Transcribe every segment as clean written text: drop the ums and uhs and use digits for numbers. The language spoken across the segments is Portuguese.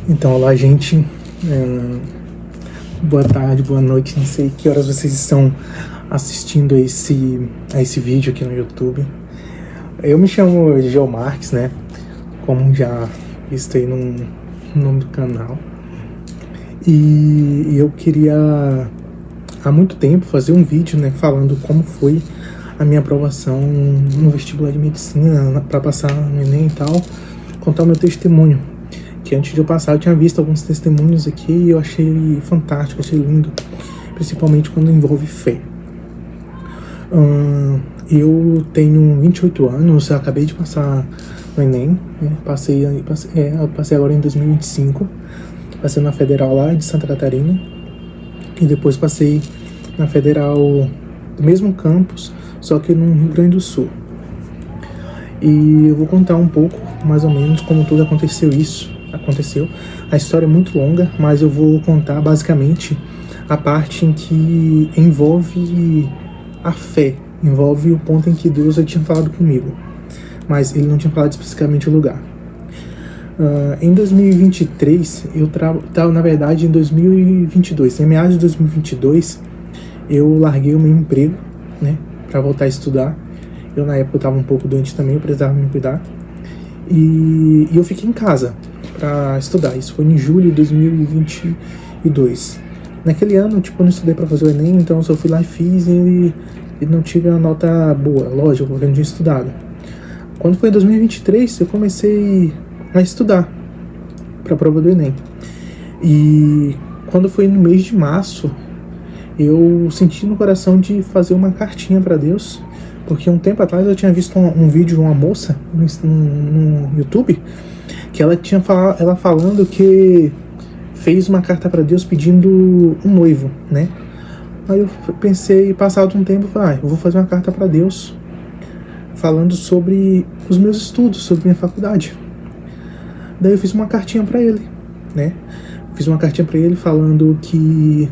Então, olá, gente. Boa tarde, boa noite. Não sei que horas vocês estão assistindo a esse vídeo aqui no YouTube. Eu me chamo Geo Marques, né? Como já visto aí no nome do canal. E eu queria, há muito tempo, fazer um vídeo, né? Falando como foi a minha aprovação no vestibular de medicina, para passar no Enem e tal. Contar o meu testemunho. Que antes de eu passar eu tinha visto alguns testemunhos aqui e eu achei fantástico, achei lindo, principalmente quando envolve fé. Eu tenho 28 anos, eu acabei de passar no Enem, né? Passei agora em 2025, passei na Federal lá de Santa Catarina e depois passei na Federal do mesmo campus, só que no Rio Grande do Sul. E eu vou contar um pouco, mais ou menos, como tudo aconteceu. A história é muito longa, mas eu vou contar basicamente a parte em que envolve a fé, envolve o ponto em que Deus já tinha falado comigo, mas ele não tinha falado especificamente o lugar. Em 2023, na verdade em 2022, em meados de 2022, eu larguei o meu emprego, né, para voltar a estudar. Eu na época estava um pouco doente também, eu precisava me cuidar, e eu fiquei em casa para estudar. Isso foi em julho de 2022. Naquele ano, eu não estudei para fazer o Enem, então eu só fui lá e fiz e não tive uma nota boa, lógico, porque eu não tinha estudado. Quando foi em 2023, eu comecei a estudar para a prova do Enem. E quando foi no mês de março, eu senti no coração de fazer uma cartinha para Deus, porque um tempo atrás eu tinha visto um vídeo de uma moça no YouTube, que ela falando que fez uma carta para Deus pedindo um noivo, né? Aí eu pensei, passado um tempo, falei, eu vou fazer uma carta para Deus falando sobre os meus estudos, sobre minha faculdade. Daí eu fiz uma cartinha para ele, né? Fiz uma cartinha para ele falando que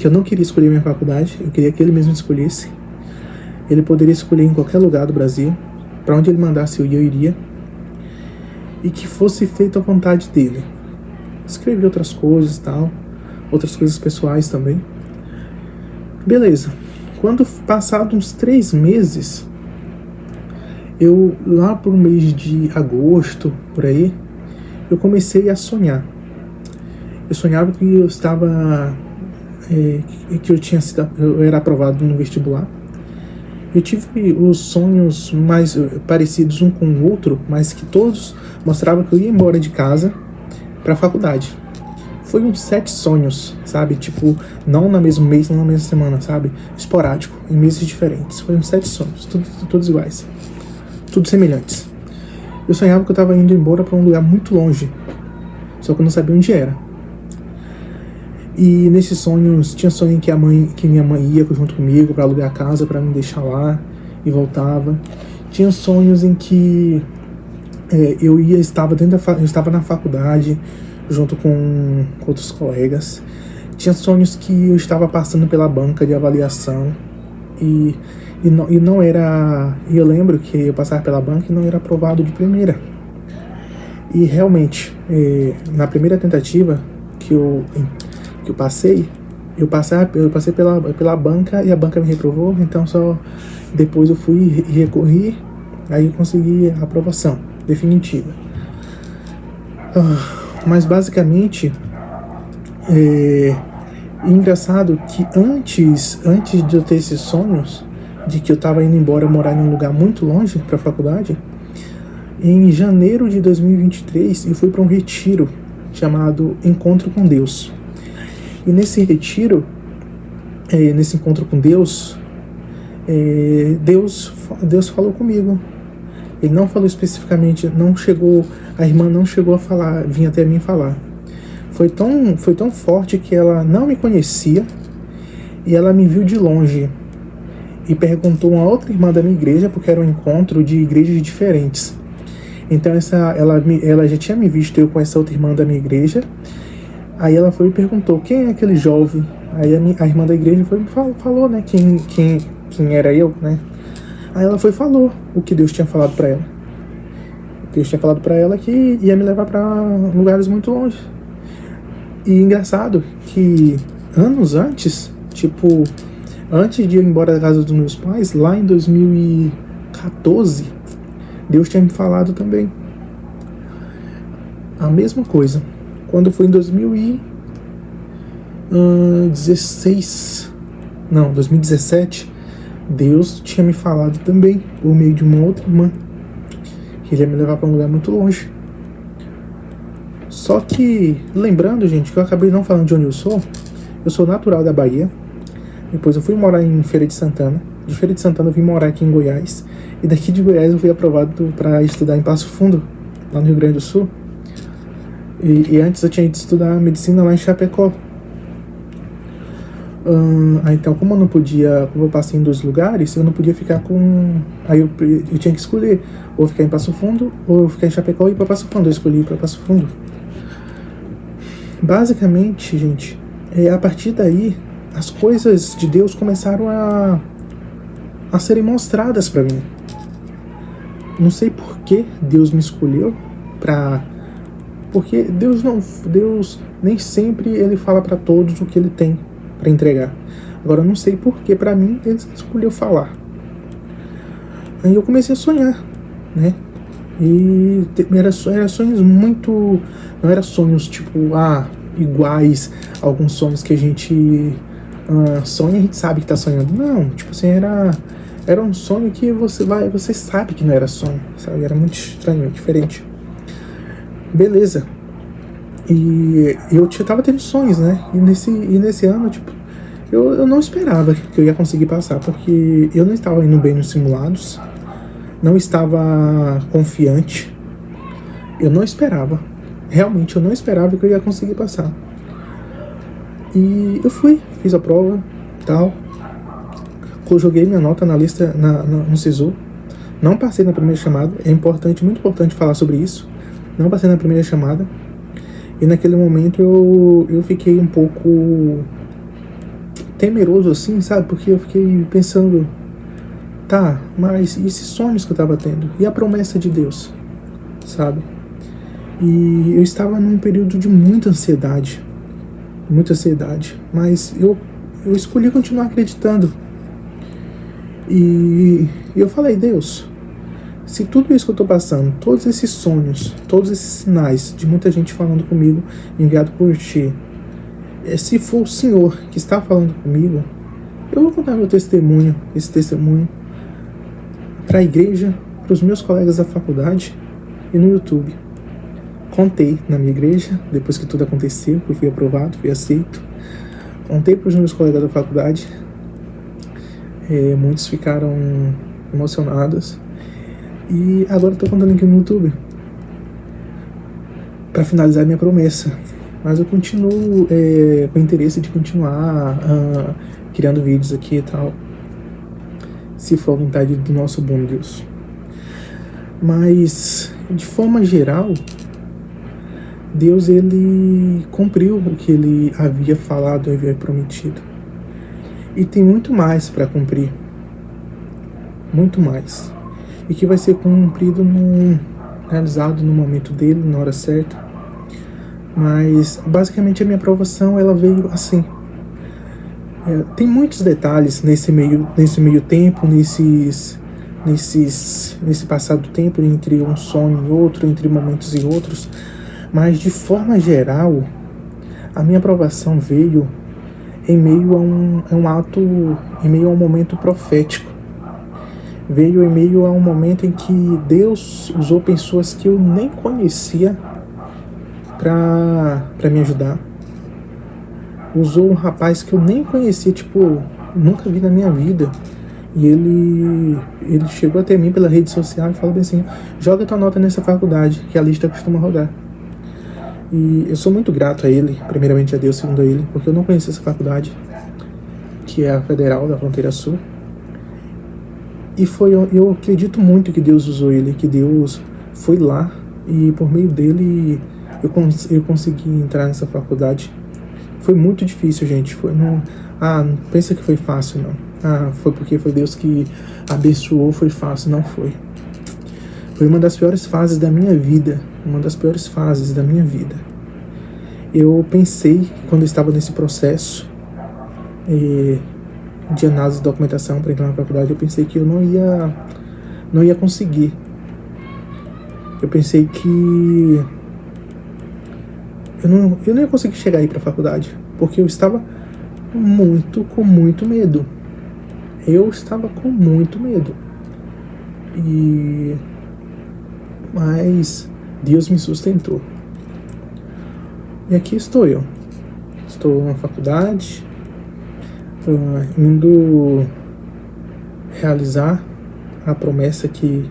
eu não queria escolher minha faculdade, eu queria que ele mesmo escolhesse. Ele poderia escolher em qualquer lugar do Brasil, para onde ele mandasse eu iria, e que fosse feita a vontade dele. Escrevi outras coisas e tal, outras coisas pessoais também. Beleza. Quando passado uns 3 meses, eu, lá por mês de agosto, por aí, eu comecei a sonhar. Eu sonhava que eu estava, eu era aprovado no vestibular. Eu tive os sonhos mais parecidos um com o outro, mas que todos mostravam que eu ia embora de casa para a faculdade. Foi uns 7 sonhos, sabe? Não no mesmo mês, não na mesma semana, sabe? Esporádico, em meses diferentes. Foi uns 7 sonhos, todos iguais, tudo semelhantes. Eu sonhava que eu estava indo embora para um lugar muito longe, só que eu não sabia onde era. E nesses sonhos, tinha sonho que minha mãe ia junto comigo para alugar a casa, para me deixar lá e voltava. Tinha sonhos em que eu estava na faculdade junto com outros colegas. Tinha sonhos que eu estava passando pela banca de avaliação e não era. E eu lembro que eu passava pela banca e não era aprovado de primeira. E realmente, na primeira tentativa que eu passei pela banca e a banca me reprovou, então só depois eu fui e recorri, aí eu consegui a aprovação definitiva. Mas basicamente, engraçado que antes de eu ter esses sonhos, de que eu estava indo embora morar em um lugar muito longe para a faculdade, em janeiro de 2023 eu fui para um retiro chamado Encontro com Deus. E nesse retiro, nesse encontro com Deus, Deus falou comigo. Ele não falou especificamente, a irmã não chegou a falar, vir até mim falar. Foi tão forte que ela não me conhecia e ela me viu de longe e perguntou a uma outra irmã da minha igreja, porque era um encontro de igrejas diferentes. Então ela já tinha me visto eu com essa outra irmã da minha igreja. Aí ela foi e perguntou, quem é aquele jovem? Aí a irmã da igreja falou, né, quem era eu, né? Aí ela falou o que Deus tinha falado para ela. Deus tinha falado para ela que ia me levar para lugares muito longe. E engraçado que anos antes, tipo, antes de eu ir embora da casa dos meus pais, lá em 2014, Deus tinha me falado também a mesma coisa. Quando foi em 2017, Deus tinha me falado também, por meio de uma outra irmã, que ele ia me levar para um lugar muito longe. Só que, lembrando, gente, que eu acabei não falando de onde eu sou natural da Bahia. Depois eu fui morar em Feira de Santana. De Feira de Santana eu vim morar aqui em Goiás. E daqui de Goiás eu fui aprovado para estudar em Passo Fundo, lá no Rio Grande do Sul. E antes eu tinha ido estudar medicina lá em Chapecó. Então, como eu passei em 2 lugares, eu não podia ficar com... Aí eu tinha que escolher, ou ficar em Passo Fundo, ou ficar em Chapecó e ir para Passo Fundo. Eu escolhi ir para Passo Fundo. Basicamente, gente, a partir daí, as coisas de Deus começaram a serem mostradas para mim. Não sei por que Deus me escolheu porque Deus nem sempre ele fala para todos o que ele tem para entregar. Agora eu não sei por que para mim ele escolheu falar. Aí eu comecei a sonhar, né? E era sonhos muito... Não eram sonhos tipo, iguais a alguns sonhos que a gente sonha e a gente sabe que tá sonhando. Não, tipo assim, era um sonho que você sabe que não era sonho, sabe? Era muito estranho, diferente. Beleza. E eu tava tendo sonhos, né? E nesse ano, tipo, eu não esperava que eu ia conseguir passar, porque eu não estava indo bem nos simulados, não estava confiante, eu não esperava, realmente eu não esperava que eu ia conseguir passar. E eu fiz a prova, tal, joguei minha nota na lista, no SISU, não passei na primeira chamada, muito importante falar sobre isso, não passei na primeira chamada, e naquele momento eu fiquei um pouco temeroso assim, sabe, porque eu fiquei pensando, tá, mas e esses sonhos que eu tava tendo? E a promessa de Deus, sabe? E eu estava num período de muita ansiedade, mas eu escolhi continuar acreditando. E eu falei, Deus, se tudo isso que eu tô passando, todos esses sonhos, todos esses sinais de muita gente falando comigo, enviado por Ti, se for o Senhor que está falando comigo, eu vou contar esse testemunho, para a igreja, para os meus colegas da faculdade e no YouTube. Contei na minha igreja, depois que tudo aconteceu, que eu fui aprovado, fui aceito. Contei para os meus colegas da faculdade. Muitos ficaram emocionados. E agora estou contando aqui no YouTube, para finalizar minha promessa. Mas eu continuo com interesse de continuar criando vídeos aqui e tal, se for a vontade do nosso bom Deus. Mas, de forma geral, Deus, ele cumpriu o que ele havia falado, havia prometido. E tem muito mais para cumprir. Muito mais. E que vai ser cumprido, realizado no momento dele, na hora certa. Mas, basicamente, a minha aprovação, ela veio assim. Tem muitos detalhes nesse meio tempo, nesse passado tempo, entre um sonho e outro, entre momentos e outros. Mas, de forma geral, a minha aprovação veio em meio a um ato, em meio a um momento profético. Veio em meio a um momento em que Deus usou pessoas que eu nem conhecia para me ajudar. Usou um rapaz que eu nem conhecia, tipo, nunca vi na minha vida. E ele chegou até mim pela rede social e falou bem assim, joga tua nota nessa faculdade, que a lista costuma rodar. E eu sou muito grato a ele, primeiramente a Deus, segundo a ele, porque eu não conhecia essa faculdade, que é a Federal da Fronteira Sul. E eu acredito muito que Deus usou ele, que Deus foi lá e por meio dele eu consegui entrar nessa faculdade. Foi muito difícil, gente. Não pensa que foi fácil, não. Foi porque foi Deus que abençoou, foi fácil. Não foi. Foi uma das piores fases da minha vida. Eu pensei, quando eu estava nesse processo de análise de documentação para entrar na faculdade, eu pensei que eu não ia conseguir. Eu pensei que eu não ia conseguir chegar aí para a faculdade, porque eu estava com muito medo. Eu estava com muito medo. Mas Deus me sustentou. E aqui estou eu. Estou na faculdade, indo realizar a promessa que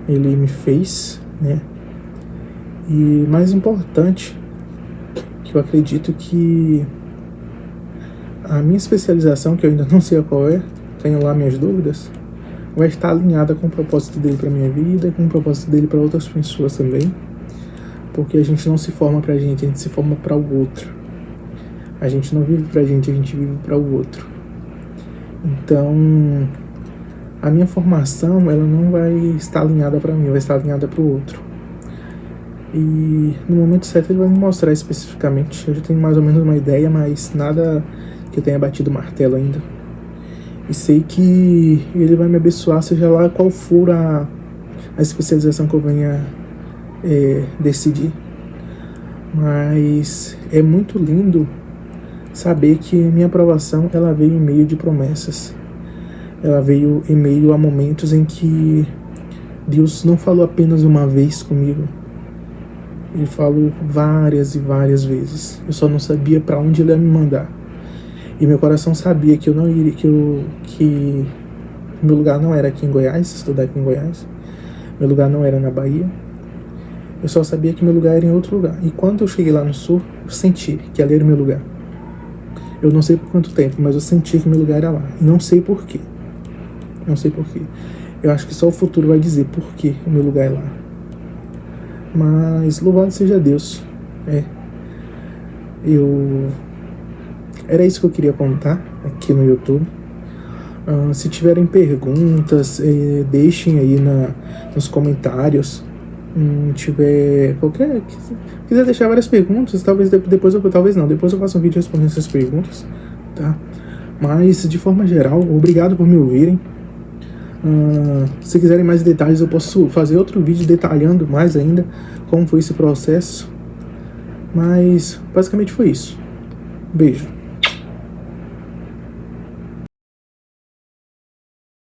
Ele me fez, né? E mais importante, que eu acredito que a minha especialização, que eu ainda não sei qual é, tenho lá minhas dúvidas, vai estar alinhada com o propósito dele para minha vida e com o propósito dele para outras pessoas também, porque a gente não se forma pra gente, a gente se forma para o outro. A gente não vive pra gente, a gente vive para o outro. Então, a minha formação, ela não vai estar alinhada para mim, vai estar alinhada para o outro. E no momento certo ele vai me mostrar especificamente. Eu já tenho mais ou menos uma ideia, mas nada que eu tenha batido o martelo ainda. E sei que ele vai me abençoar, seja lá qual for a especialização que eu venha decidir. Mas é muito lindo saber que a minha aprovação, ela veio em meio de promessas. Ela veio em meio a momentos em que Deus não falou apenas uma vez comigo. Ele falou várias e várias vezes. Eu só não sabia para onde ele ia me mandar. E meu coração sabia que eu não iria, que meu lugar não era aqui em Goiás, estudar aqui em Goiás. Meu lugar não era na Bahia. Eu só sabia que meu lugar era em outro lugar. E quando eu cheguei lá no sul, eu senti que ali era o meu lugar. Eu não sei por quanto tempo, mas eu senti que meu lugar era lá. E não sei por quê. Não sei por quê. Eu acho que só o futuro vai dizer por que o meu lugar é lá. Mas louvado seja Deus. Era isso que eu queria contar aqui no YouTube. Se tiverem perguntas, deixem aí nos comentários. Quiser deixar várias perguntas, depois eu faço um vídeo respondendo essas perguntas, tá? Mas de forma geral, obrigado por me ouvirem. Se quiserem mais detalhes, eu posso fazer outro vídeo detalhando mais ainda como foi esse processo. Mas basicamente foi isso. Beijo.